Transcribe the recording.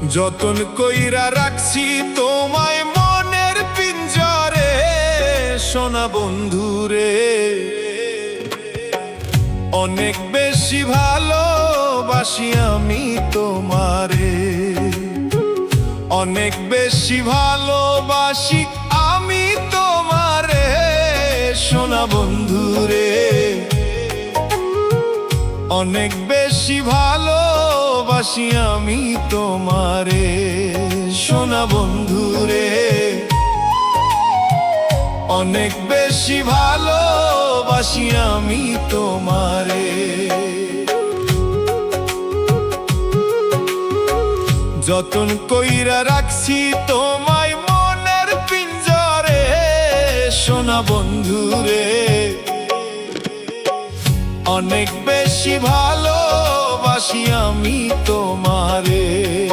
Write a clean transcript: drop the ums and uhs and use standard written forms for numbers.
যতন কইরা রাখছি তোমায় মনের পিঞ্জরে, সোনা বন্ধুরে। অনেক বেশি ভালোবাসি আমি তোমারে, অনেক বেশি ভালোবাসি আমি তোমারে, সোনা বন্ধুরে। অনেক বেশি ভালোবাসি আমি তোমারে, সোনা বন্ধুরে। অনেক বেশি ভালোবাসি আমি তোমারে। যতন কইরা রাখছি তোমায় মনের পিঞ্জরে, সোনা বন্ধুরে। অনেক বেশি ভালোবাসি আমি তোমারে।